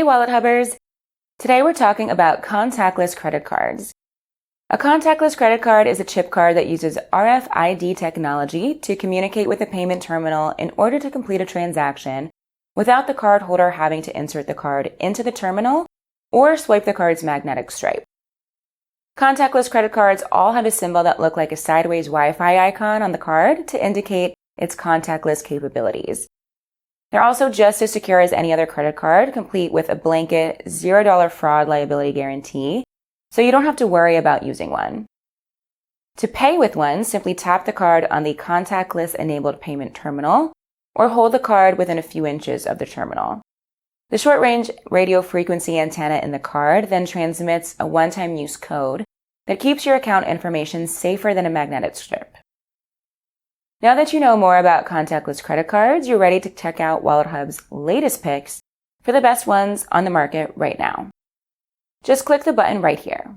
Wallet Hubbers! Today we're talking about contactless credit cards. A contactless credit card is a chip card that uses RFID technology to communicate with a payment terminal in order to complete a transaction without the cardholder having to insert the card into the terminal or swipe the card's magnetic stripe. Contactless credit cards all have a symbol that looks like a sideways Wi-Fi icon on the card to indicate its contactless capabilities. They're also just as secure as any other credit card, complete with a blanket $0 fraud liability guarantee, so you don't have to worry about using one. To pay with one, simply tap the card on the contactless enabled payment terminal or hold the card within a few inches of the terminal. The short-range radio frequency antenna in the card then transmits a one-time use code that keeps your account information safer than a magnetic strip. Now that you know more about contactless credit cards, you're ready to check out Wallet Hub's latest picks for the best ones on the market right now. Just click the button right here.